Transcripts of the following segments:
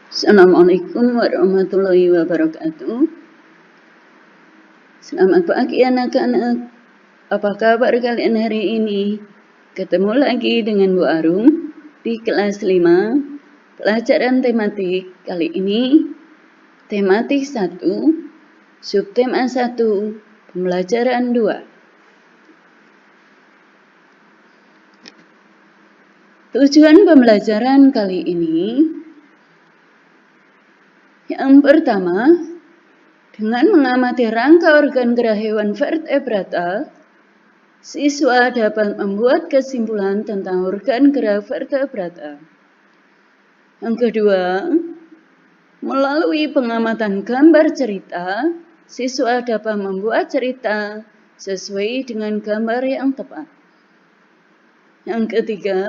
Assalamualaikum warahmatullahi wabarakatuh. Selamat pagi anak-anak. Apa kabar kalian hari ini? Ketemu lagi dengan Bu Arum di kelas 5 pelajaran tematik. Kali ini tematik 1, subtema 1, pembelajaran 2. Tujuan pembelajaran kali ini yang pertama, dengan mengamati rangka organ gerak hewan vertebrata, siswa dapat membuat kesimpulan tentang organ gerak vertebrata. Yang kedua, melalui pengamatan gambar cerita, siswa dapat membuat cerita sesuai dengan gambar yang tepat. Yang ketiga,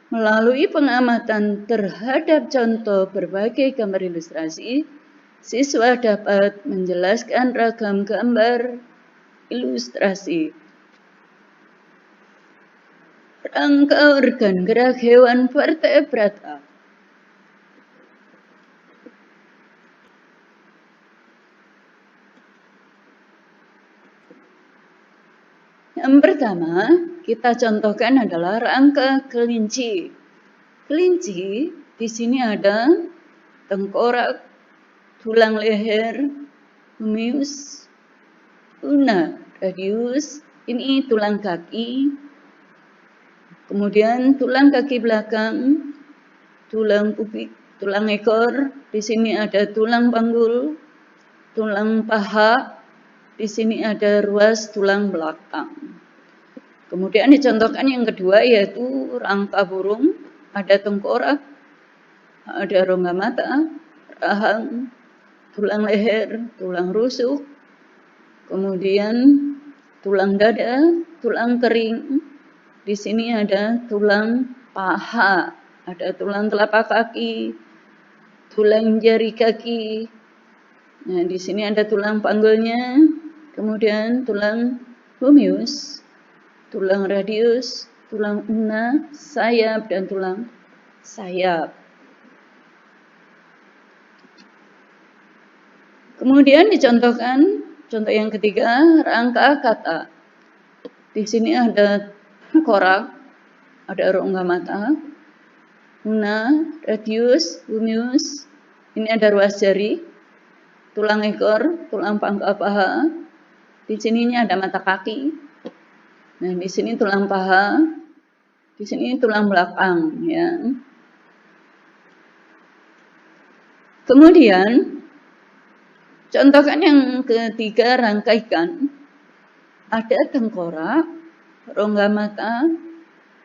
melalui pengamatan terhadap contoh berbagai gambar ilustrasi, siswa dapat menjelaskan ragam gambar ilustrasi. Rangka organ gerak hewan vertebrata. Yang pertama, kita contohkan adalah rangka kelinci. Kelinci di sini ada tengkorak, tulang leher, humerus, ulna, radius, ini tulang kaki, kemudian tulang kaki belakang, tulang pubik, tulang ekor, di sini ada tulang panggul, tulang paha, di sini ada ruas tulang belakang. Kemudian dicontohkan yang kedua yaitu rangka burung, ada tengkorak, ada rongga mata, rahang, tulang leher, tulang rusuk, kemudian tulang dada, tulang kering. Di sini ada tulang paha, ada tulang telapak kaki, tulang jari kaki. Nah, di sini ada tulang panggulnya, kemudian tulang humerus, tulang radius, tulang ulna, sayap, dan tulang sayap. Kemudian dicontohkan contoh yang ketiga, rangka kata. Di sini ada tengkorak, ada rongga mata, ulna, radius, humerus, ini ada ruas jari, tulang ekor, tulang pangkal paha, di sini ada mata kaki. Nah, di sini tulang paha, di sini tulang belakang, ya. Kemudian contohkan yang ketiga, rangkaikan. Ada tengkorak, rongga mata,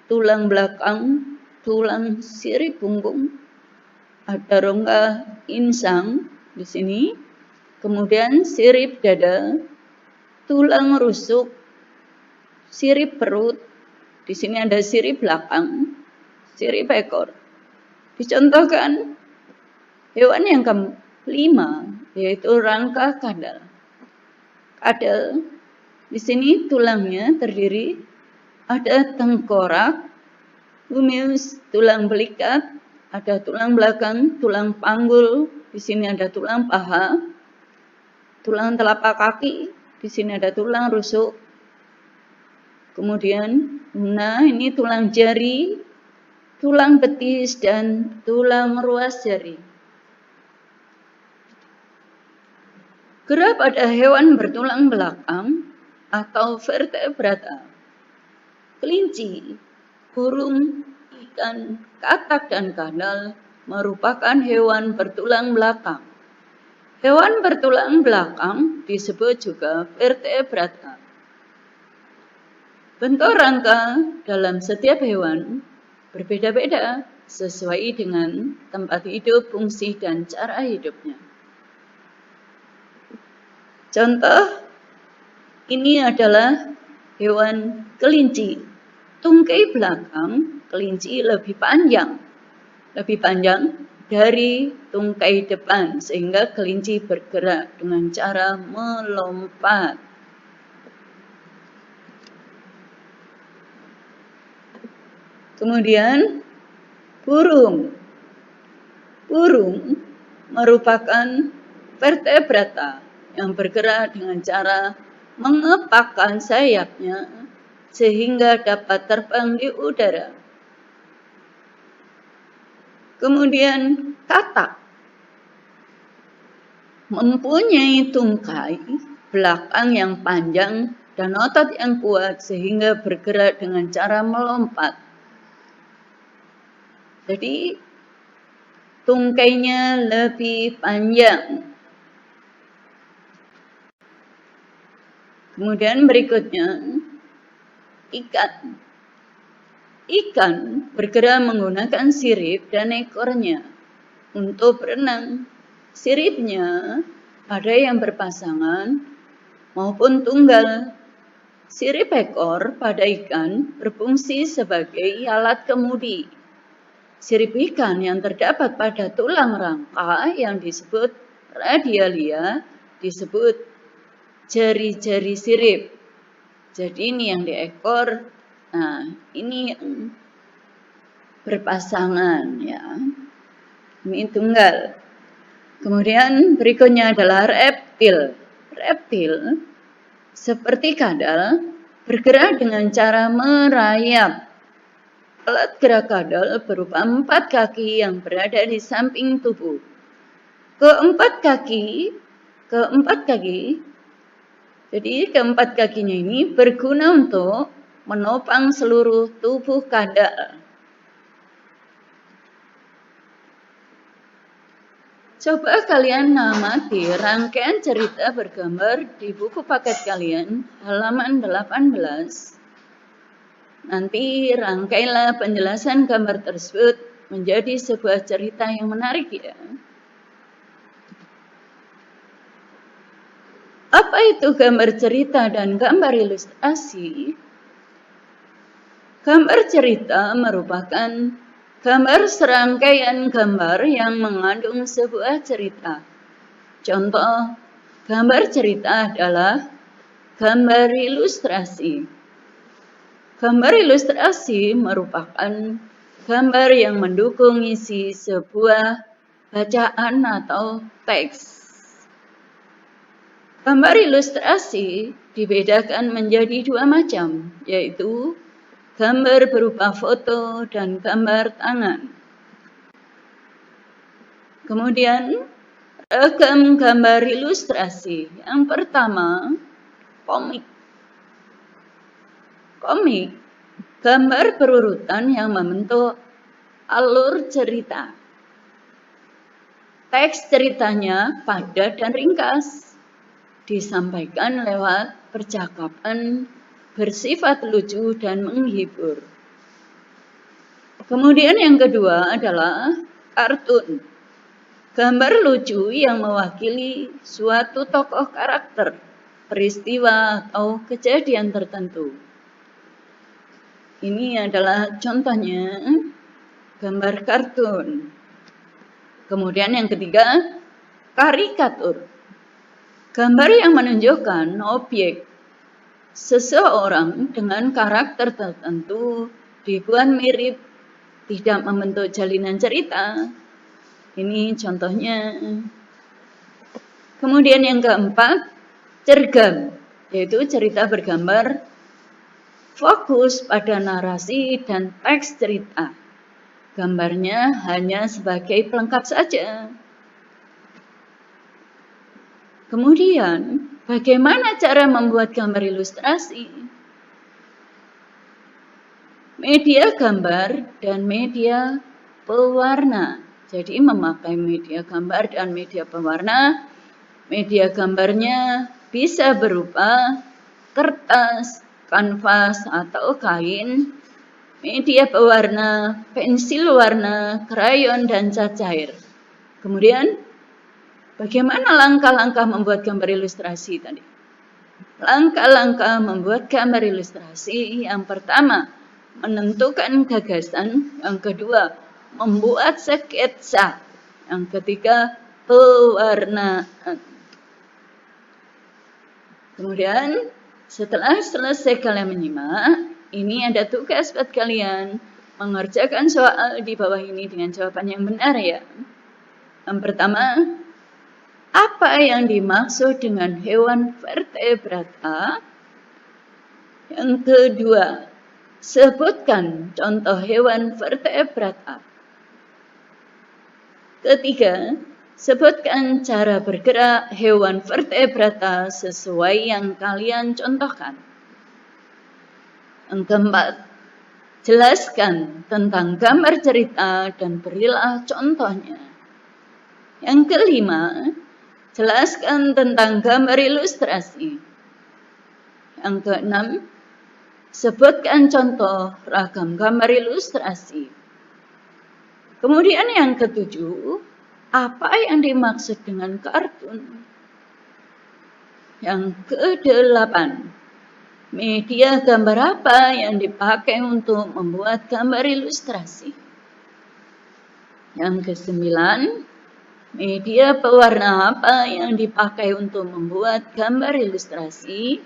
tulang belakang, tulang sirip punggung, ada rongga insang di sini, kemudian sirip dada, tulang rusuk, sirip perut, di sini ada sirip belakang, sirip ekor. Dicontohkan hewan yang kelima yaitu rangka kadal. Kadal di sini tulangnya terdiri ada tengkorak, humerus, tulang belikat, ada tulang belakang, tulang panggul, di sini ada tulang paha, tulang telapak kaki, di sini ada tulang rusuk. Kemudian, ini tulang jari, tulang betis, dan tulang ruas jari. Gerak pada hewan bertulang belakang atau vertebrata. Kelinci, burung, ikan, katak, dan kadal merupakan hewan bertulang belakang. Hewan bertulang belakang disebut juga vertebrata. Bentuk rangka dalam setiap hewan berbeda-beda sesuai dengan tempat hidup, fungsi, dan cara hidupnya. Contoh, ini adalah hewan kelinci. Tungkai belakang kelinci lebih panjang dari tungkai depan, sehingga kelinci bergerak dengan cara melompat. Kemudian burung Burung merupakan vertebrata yang bergerak dengan cara mengepakkan sayapnya sehingga dapat terbang di udara. Kemudian katak mempunyai tungkai belakang yang panjang dan otot yang kuat sehingga bergerak dengan cara melompat. Jadi tungkainya lebih panjang. Kemudian berikutnya ikan. Ikan bergerak menggunakan sirip dan ekornya untuk berenang. Siripnya ada yang berpasangan maupun tunggal. Sirip ekor pada ikan berfungsi sebagai alat kemudi. Sirip ikan yang terdapat pada tulang rangka yang disebut radialia disebut jari-jari sirip. Jadi ini yang di ekor, nah ini yang berpasangan ya. Ini tunggal. Kemudian berikutnya adalah reptil. Reptil seperti kadal bergerak dengan cara merayap. Alat gerak kadal berupa 4 kaki yang berada di samping tubuh. Keempat kakinya ini berguna untuk menopang seluruh tubuh kadal. Coba kalian amati rangkaian cerita bergambar di buku paket kalian, halaman 18. Nanti rangkailah penjelasan gambar tersebut menjadi sebuah cerita yang menarik ya. Apa itu gambar cerita dan gambar ilustrasi? Gambar cerita merupakan gambar serangkaian gambar yang mengandung sebuah cerita. Contoh, gambar cerita adalah gambar ilustrasi. Gambar ilustrasi merupakan gambar yang mendukung isi sebuah bacaan atau teks. Gambar ilustrasi dibedakan menjadi 2 macam, yaitu gambar berupa foto dan gambar tangan. Kemudian, ragam gambar ilustrasi. Yang pertama, komik. Komik, gambar berurutan yang membentuk alur cerita. Teks ceritanya padat dan ringkas, disampaikan lewat percakapan bersifat lucu dan menghibur. Kemudian yang kedua adalah kartun. Gambar lucu yang mewakili suatu tokoh karakter, peristiwa atau kejadian tertentu. Ini adalah contohnya gambar kartun. Kemudian yang ketiga, karikatur. Gambar yang menunjukkan objek seseorang dengan karakter tertentu dibuat mirip, tidak membentuk jalinan cerita. Ini contohnya. Kemudian yang keempat, cergam, yaitu cerita bergambar fokus pada narasi dan teks cerita. Gambarnya hanya sebagai pelengkap saja. Kemudian, bagaimana cara membuat gambar ilustrasi? Media gambar dan media pewarna. Jadi memakai media gambar dan media pewarna. Media gambarnya bisa berupa kertas, kanvas atau kain. Media pewarna, pensil warna, krayon, dan cat cair. Kemudian, bagaimana langkah-langkah membuat gambar ilustrasi tadi? Langkah-langkah membuat gambar ilustrasi, yang pertama, menentukan gagasan. Yang kedua, membuat sketsa. Yang ketiga, pewarnaan. Kemudian, setelah selesai kalian menyimak, ini ada tugas buat kalian mengerjakan soal di bawah ini dengan jawaban yang benar ya. Yang pertama, apa yang dimaksud dengan hewan vertebrata? Yang kedua, sebutkan contoh hewan vertebrata. Ketiga, sebutkan cara bergerak hewan vertebrata sesuai yang kalian contohkan. Yang keempat, jelaskan tentang gambar cerita dan berilah contohnya. Yang kelima, jelaskan tentang gambar ilustrasi. Yang keenam, sebutkan contoh ragam gambar ilustrasi. Kemudian yang ketujuh, apa yang dimaksud dengan kartun? Yang kedelapan, media gambar apa yang dipakai untuk membuat gambar ilustrasi? Yang kesembilan, media pewarna apa yang dipakai untuk membuat gambar ilustrasi?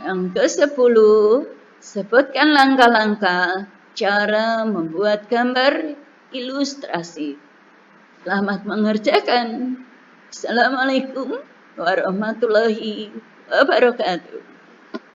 Yang kesepuluh, sebutkan langkah-langkah cara membuat gambar ilustrasi. Selamat mengerjakan. Assalamualaikum warahmatullahi wabarakatuh.